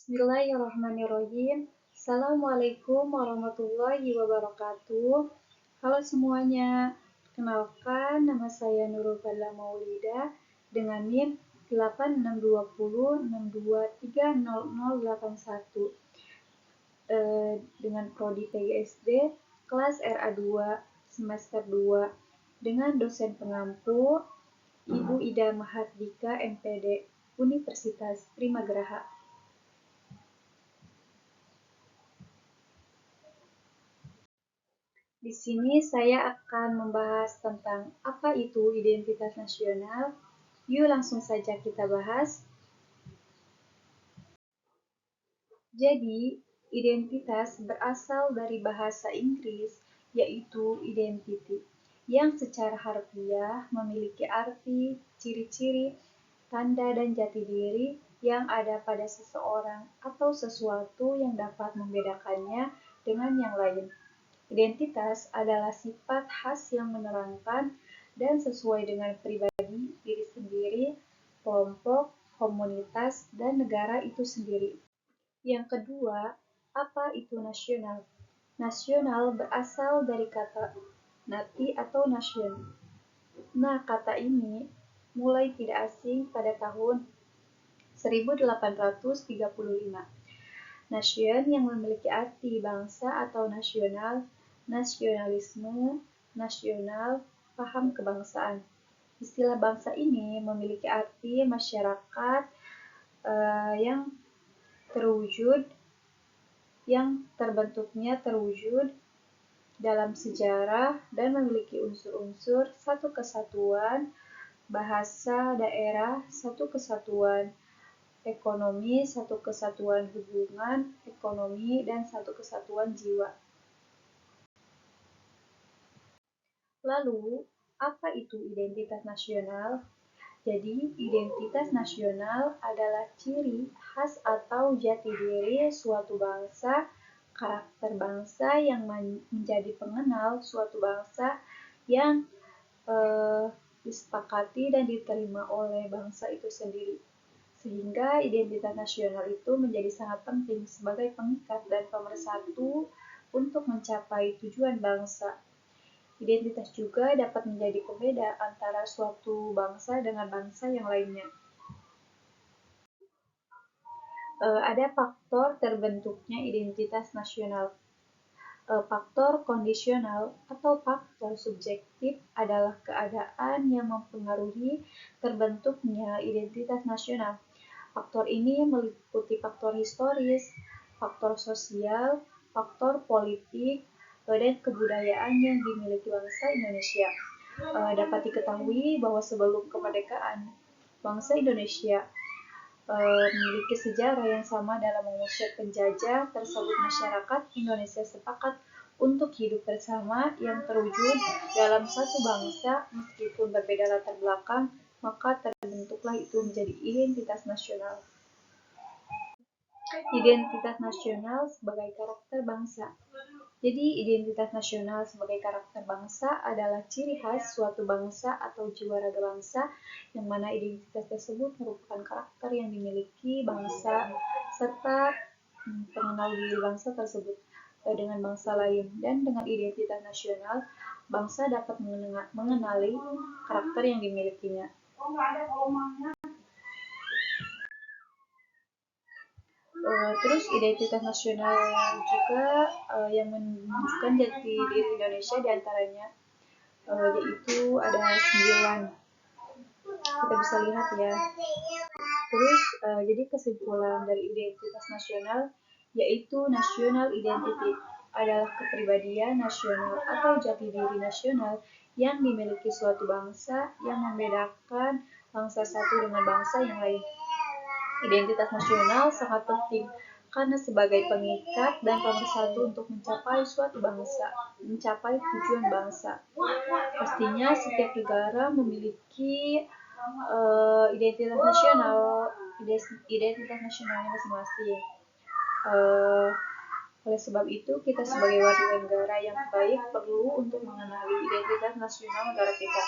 Bismillahirrahmanirrahim. Assalamualaikum warahmatullahi wabarakatuh. Halo semuanya, kenalkan nama saya Nurul Fadla Maulida dengan NIM 862062300081 dengan prodi PGSD kelas RA2 semester 2 dengan dosen pengampu Ibu Ida Mahardika MPD Universitas Primageraha. Di sini saya akan membahas tentang apa itu identitas nasional. Yuk langsung saja kita bahas. Jadi, identitas berasal dari bahasa Inggris, yaitu identity, yang secara harfiah memiliki arti, ciri-ciri, tanda, dan jati diri yang ada pada seseorang atau sesuatu yang dapat membedakannya dengan yang lain. Identitas adalah sifat khas yang menerangkan dan sesuai dengan pribadi, diri sendiri, kelompok, komunitas, dan negara itu sendiri. Yang kedua, apa itu nasional? Nasional berasal dari kata nati atau nation. Nah, kata ini mulai tidak asing pada tahun 1835. Nation yang memiliki arti bangsa atau nasional, nasionalisme, nasional, paham kebangsaan. Istilah bangsa ini memiliki arti masyarakat yang terbentuknya terwujud dalam sejarah dan memiliki unsur-unsur satu kesatuan, bahasa daerah, satu kesatuan ekonomi, satu kesatuan hubungan ekonomi, dan satu kesatuan jiwa. Lalu, apa itu identitas nasional? Jadi, identitas nasional adalah ciri khas atau jati diri suatu bangsa, karakter bangsa yang menjadi pengenal suatu bangsa yang disepakati dan diterima oleh bangsa itu sendiri. Sehingga identitas nasional itu menjadi sangat penting sebagai pengikat dan pemersatu untuk mencapai tujuan bangsa. Identitas juga dapat menjadi pembeda antara suatu bangsa dengan bangsa yang lainnya. Ada faktor terbentuknya identitas nasional. Faktor kondisional atau faktor subjektif adalah keadaan yang mempengaruhi terbentuknya identitas nasional. Faktor ini meliputi faktor historis, faktor sosial, faktor politik, dan kebudayaan yang dimiliki bangsa Indonesia. Dapat diketahui bahwa sebelum kemerdekaan, bangsa Indonesia memiliki sejarah yang sama dalam mengusir penjajah tersebut. Masyarakat Indonesia sepakat untuk hidup bersama yang terwujud dalam satu bangsa meskipun berbeda latar belakang, maka terbentuklah itu menjadi identitas nasional. Identitas nasional sebagai karakter bangsa. Jadi, identitas nasional sebagai karakter bangsa adalah ciri khas suatu bangsa atau jiwa raga bangsa, yang mana identitas tersebut merupakan karakter yang dimiliki bangsa serta pengenal diri bangsa tersebut dengan bangsa lain. Dan dengan identitas nasional, bangsa dapat mengenali karakter yang dimilikinya. Terus identitas nasional juga yang menunjukkan jati diri Indonesia diantaranya yaitu ada 9. Kita bisa lihat ya. Terus jadi kesimpulan dari identitas nasional yaitu national identity adalah kepribadian nasional atau jati diri nasional yang dimiliki suatu bangsa yang membedakan bangsa satu dengan bangsa yang lain. Identitas nasional sangat penting karena sebagai pengikat dan pemersatu untuk mencapai suatu bangsa, mencapai tujuan bangsa. Pastinya setiap negara memiliki identitas nasionalnya masing-masing. Oleh sebab itu, kita sebagai warga negara yang baik perlu untuk mengenali identitas nasional negara kita.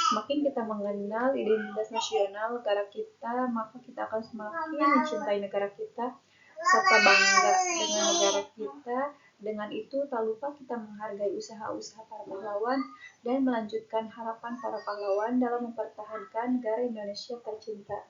Semakin kita mengenal identitas nasional negara kita, maka kita akan semakin mencintai negara kita serta bangga dengan negara kita. Dengan itu, tak lupa kita menghargai usaha-usaha para pahlawan dan melanjutkan harapan para pahlawan dalam mempertahankan negara Indonesia tercinta.